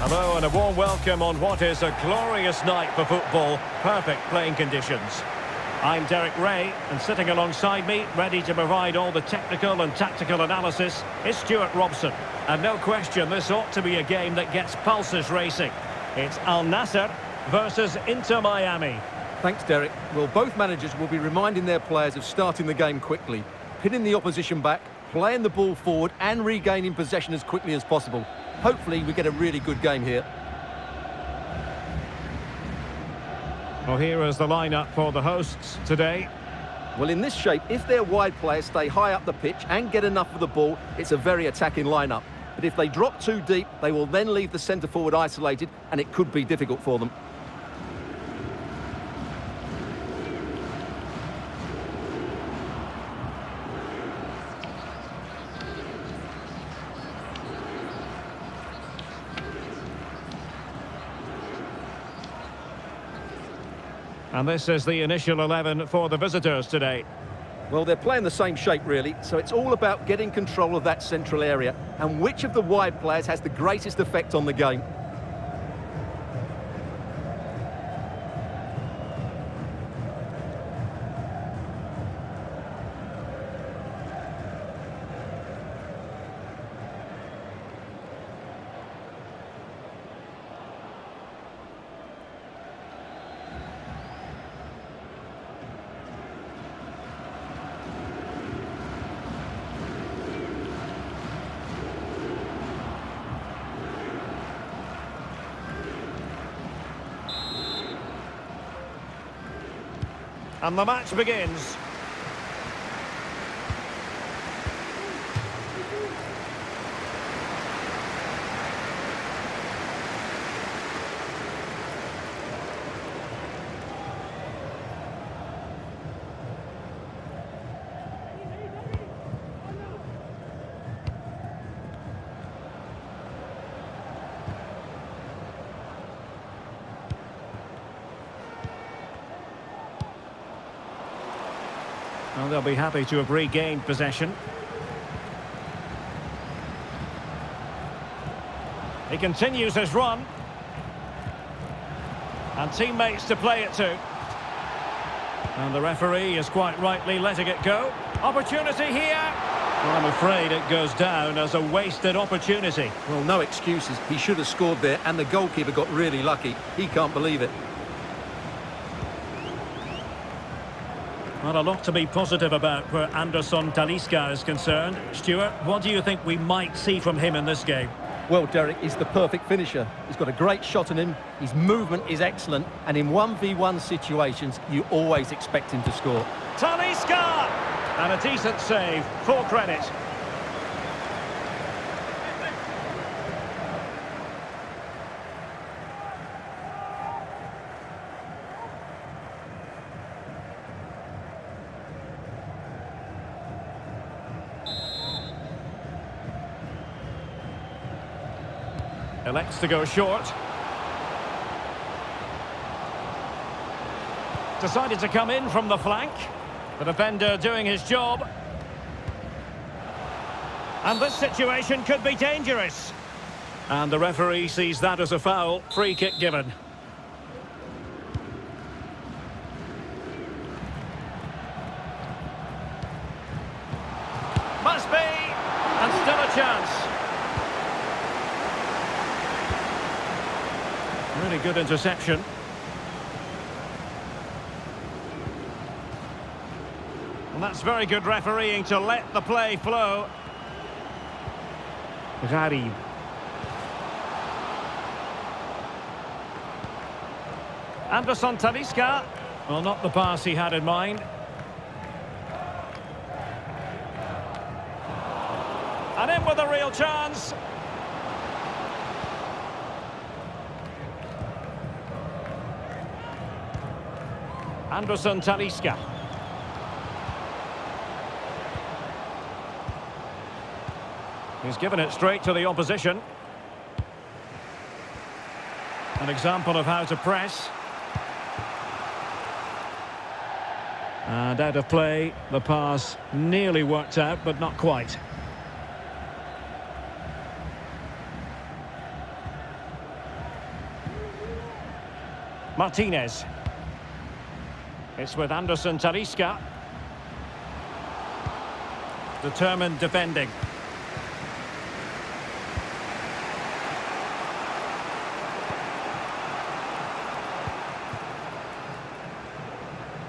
Hello and a warm welcome on what is a glorious night for football. Perfect playing conditions. I'm Derek Ray, and sitting alongside me, ready to provide all the technical and tactical analysis, is Stuart Robson. And no question, this ought to be a game that gets pulses racing. It's Al Nassr versus Inter Miami. Thanks, Derek. Well, both managers will be reminding their players of starting the game quickly, pinning the opposition back, playing the ball forward and regaining possession as quickly as possible. Hopefully we get a really good game here. Well, here is the lineup for the hosts today. Well, in this shape, if their wide players stay high up the pitch and get enough of the ball, it's a very attacking lineup. But if they drop too deep, they will then leave the centre forward isolated, and it could be difficult for them. And this is the initial 11 for the visitors today. Well, they're playing the same shape, really, so it's all about getting control of that central area and which of the wide players has the greatest effect on the game. And the match begins. Well, they'll be happy to have regained possession. He continues his run. And teammates to play it to. And the referee is quite rightly letting it go. Opportunity here. Well, I'm afraid it goes down as a wasted opportunity. Well, no excuses. He should have scored there, and the goalkeeper got really lucky. He can't believe it. Well, a lot to be positive about where Anderson Talisca is concerned. Stuart, what do you think we might see from him in this game? Well, Derek, he's the perfect finisher. He's got a great shot on him, his movement is excellent, and in 1v1 situations, you always expect him to score. Talisca! And a decent save, full credit. Elects to go short. Decided to come in from the flank. The defender doing his job. And this situation could be dangerous. And the referee sees that as a foul. Free kick given. Must be. And still a chance. Really good interception. And that's very good refereeing to let the play flow. Gharib. Anderson Talisca. Well, not the pass he had in mind. And in with a real chance. Anderson Talisca. He's given it straight to the opposition. An example of how to press. And out of play, the pass nearly worked out, but not quite. Martinez. It's with Anderson Talisca. Determined defending.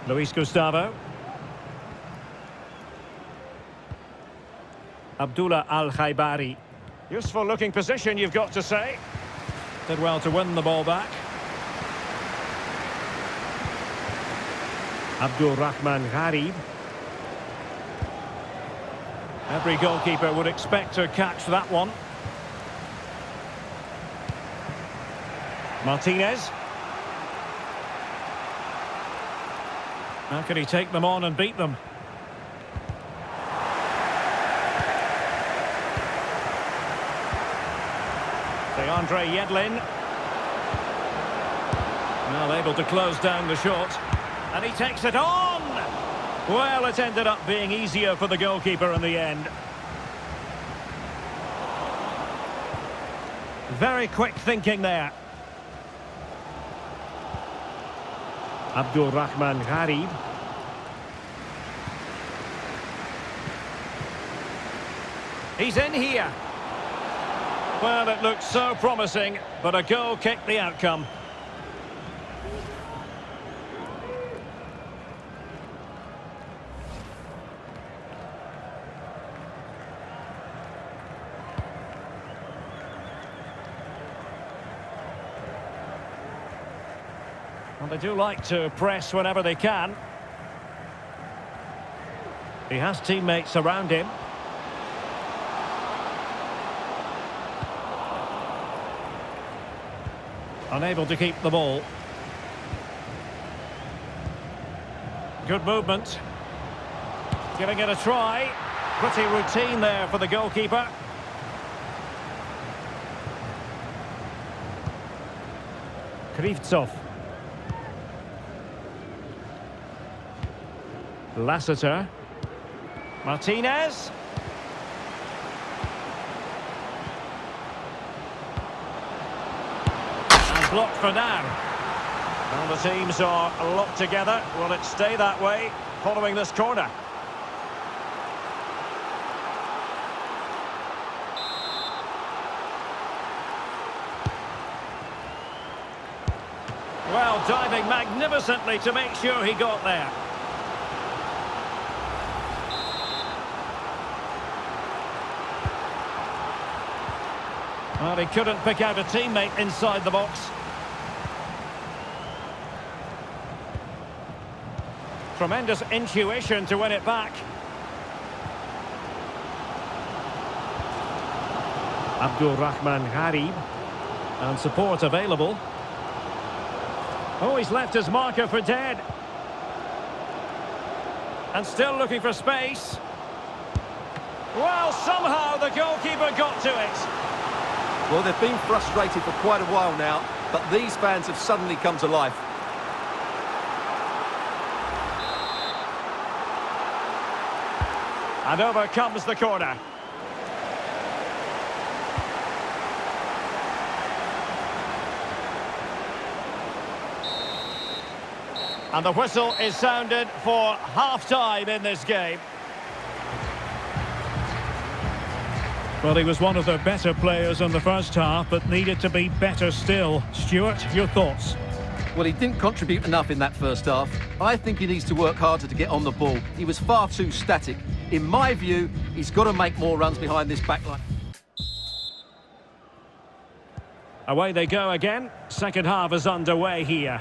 Luis Gustavo. Abdullah Al-Khaibari. Useful looking position, you've got to say. Did well to win the ball back. Abdul Rahman Gharib. Every goalkeeper would expect to catch that one. Martinez. How can he take them on and beat them? Andre Yedlin. Well, able to close down the shot. And he takes it on! Well, it ended up being easier for the goalkeeper in the end. Very quick thinking there. Abdul Rahman Gharib. He's in here. Well, it looked so promising, but a goal kicked the outcome. Well, they do like to press whenever they can. He has teammates around him. Unable to keep the ball. Good movement. Giving it a try. Pretty routine there for the goalkeeper. Krivtsov. Lassiter. Martinez. Blocked for now. Well, the teams are locked together. Will it stay that way following this corner? Well, diving magnificently to make sure he got there. Well, he couldn't pick out a teammate inside the box. Tremendous intuition to win it back. Abdul Rahman Gharib. And support available. Oh, he's left his marker for dead. And still looking for space. Well, somehow the goalkeeper got to it. Well, they've been frustrated for quite a while now, but these fans have suddenly come to life. And over comes the corner. And the whistle is sounded for half-time in this game. Well, he was one of the better players in the first half, but needed to be better still. Stuart, your thoughts? Well, he didn't contribute enough in that first half. I think he needs to work harder to get on the ball. He was far too static. In my view, he's got to make more runs behind this backline. Away they go again. Second half is underway here.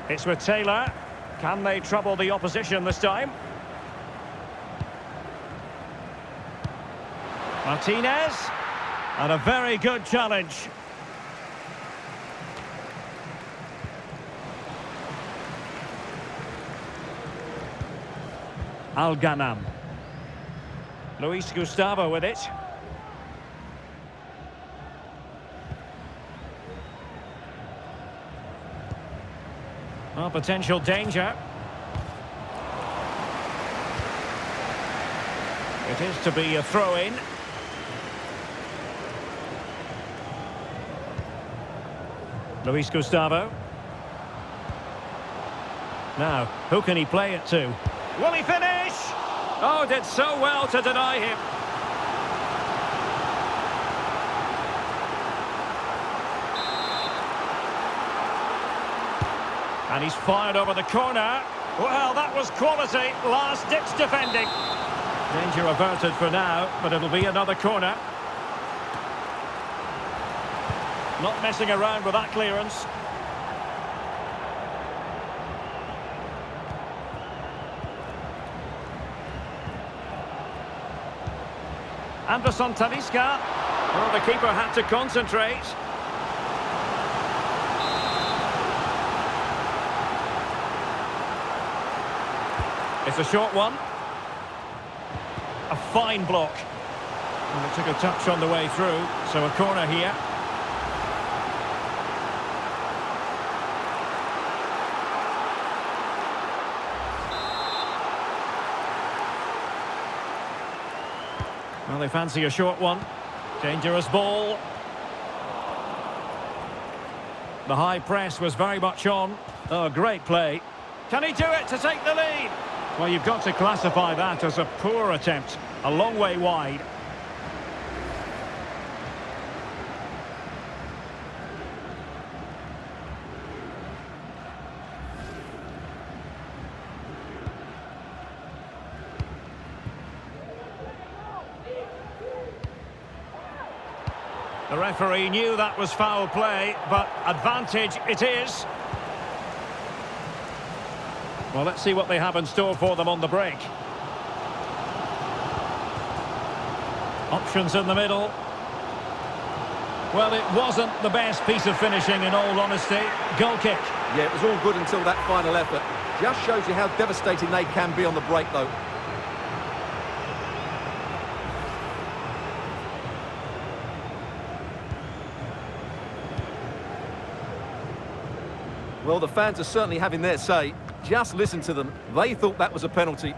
It's with Taylor. Can they trouble the opposition this time? Martinez. And a very good challenge. Al-Ghanam. Luis Gustavo with it. Oh, potential danger. It is to be a throw-in. Luis Gustavo. Now, who can he play it to? Will he finish? Oh, did so well to deny him. And he's fired over the corner. Well, that was quality. Last-ditch defending. Danger averted for now, but it'll be another corner. Not messing around with that clearance. Anderson Talisca. Well, the keeper had to concentrate. It's a short one. A fine block. And it took a touch on the way through, so a corner here. Well, they fancy a short one. Dangerous ball. The high press was very much on. Oh, great play. Can he do it to take the lead? Well, you've got to classify that as a poor attempt. A long way wide. The referee knew that was foul play, but advantage it is. Well, let's see what they have in store for them on the break. Options in the middle. Well, it wasn't the best piece of finishing, in all honesty. Goal kick. Yeah, it was all good until that final effort. Just shows you how devastating they can be on the break, though. Well, the fans are certainly having their say. Just listen to them. They thought that was a penalty.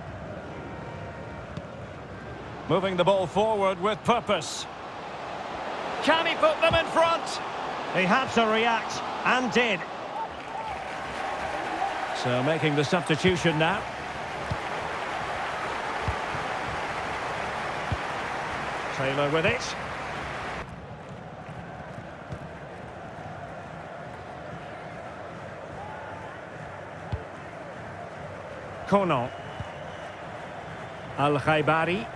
Moving the ball forward with purpose. Can he put them in front? He had to react, and did. So making the substitution now. Taylor with it. Kono. Al-Khaibari.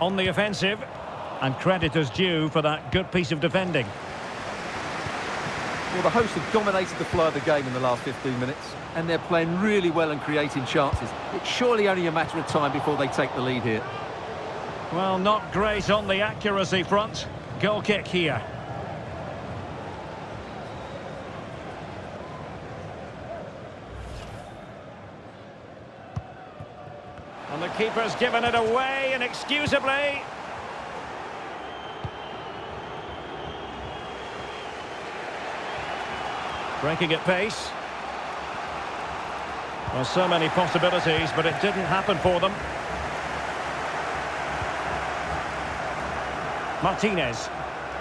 On the offensive, and credit is due for that good piece of defending. Well, the hosts have dominated the flow of the game in the last 15 minutes, and they're playing really well and creating chances. It's surely only a matter of time before they take the lead here. Well, not great on the accuracy front. Goal kick here. And the keeper's given it away inexcusably. Breaking at pace. Well, so many possibilities, but it didn't happen for them. Martinez.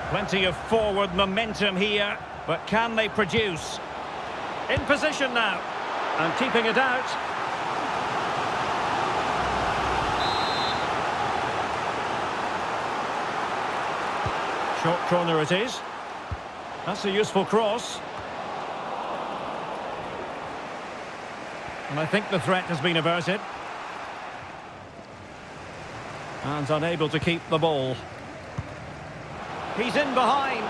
Plenty of forward momentum here, but can they produce? In position now, and keeping it out. Short corner it is. That's a useful cross. And I think the threat has been averted. And unable to keep the ball. He's in behind.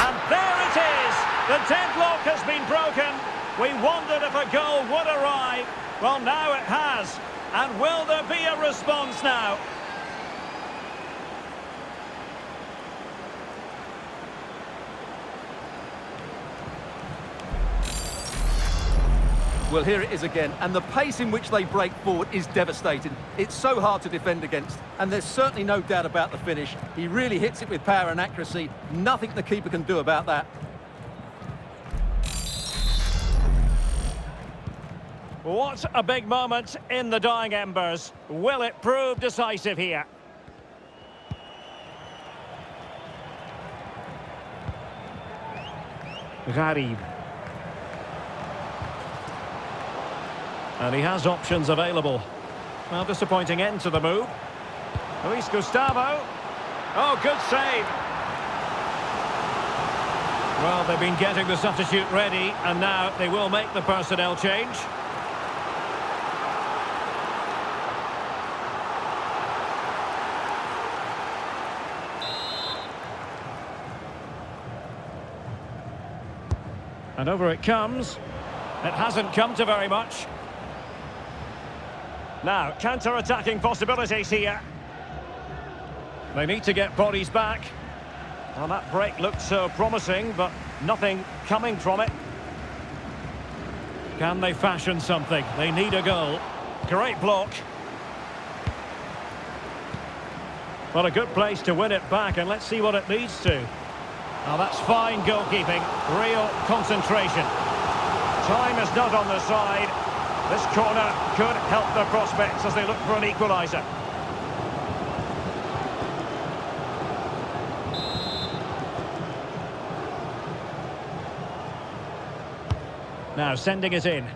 And there it is! The deadlock has been broken. We wondered if a goal would arrive. Well, now it has. And will there be a response now? Well, here it is again, and the pace in which they break forward is devastating. It's so hard to defend against, and there's certainly no doubt about the finish. He really hits it with power and accuracy. Nothing the keeper can do about that. What a big moment in the dying embers. Will it prove decisive here? Gharib. And he has options available. Well, disappointing end to the move. Luis Gustavo. Oh, good save. Well, they've been getting the substitute ready, and now they will make the personnel change. And over it comes. It hasn't come to very much. Now, counter-attacking possibilities here. They need to get bodies back. Well, that break looked so promising, but nothing coming from it. Can they fashion something? They need a goal. Great block. Well, a good place to win it back, and let's see what it leads to. Now, that's fine goalkeeping. Real concentration. Time is not on their side. This corner could help their prospects as they look for an equaliser. Now sending it in.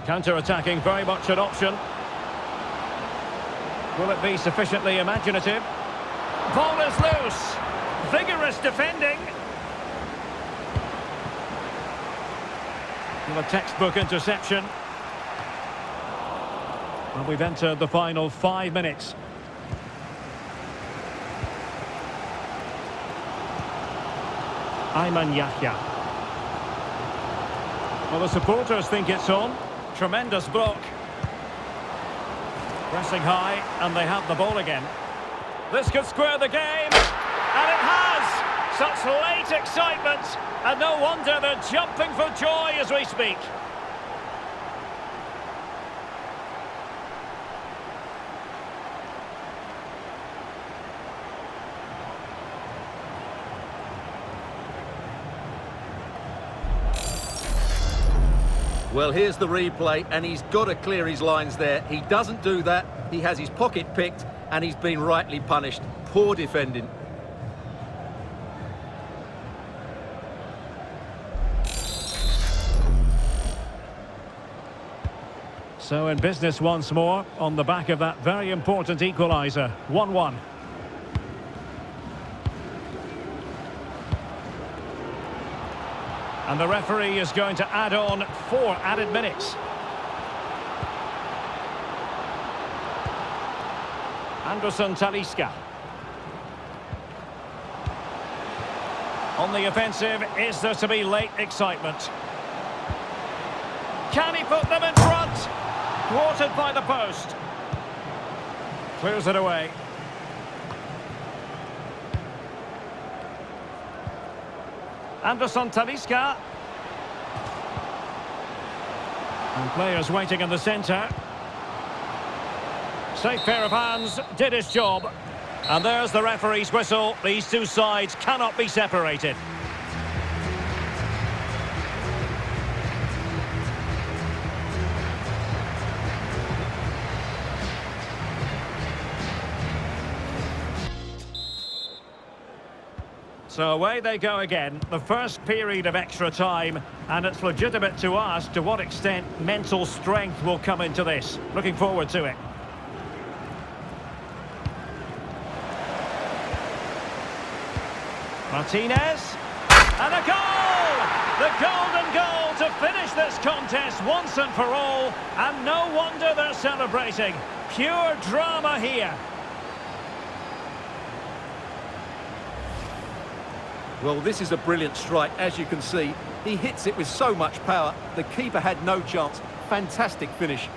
Counter-attacking, very much an option. Will it be sufficiently imaginative? Ball is loose. Vigorous defending. Well, a textbook interception. Well, we've entered the final 5 minutes. Ayman Yahya. Well, the supporters think it's on. Tremendous block. Pressing high, and they have the ball again. This could square the game, and it has! Such late excitement, and no wonder they're jumping for joy as we speak. Well, here's the replay, and he's got to clear his lines there. He doesn't do that. He has his pocket picked, and he's been rightly punished. Poor defending. So in business once more, on the back of that very important equaliser. 1-1. And the referee is going to add on 4 added minutes. Anderson Talisca. On the offensive, is there to be late excitement? Can he put them in front? Thwarted by the post. Clears it away. Anderson Talisca. And players waiting in the centre. Safe pair of hands, did his job. And there's the referee's whistle. These two sides cannot be separated. So away they go again, the first period of extra time, and it's legitimate to ask to what extent mental strength will come into this. Looking forward to it. Martinez, and a goal! The golden goal to finish this contest once and for all, and no wonder they're celebrating. Pure drama here. Well, this is a brilliant strike, as you can see. He hits it with so much power. The keeper had no chance. Fantastic finish.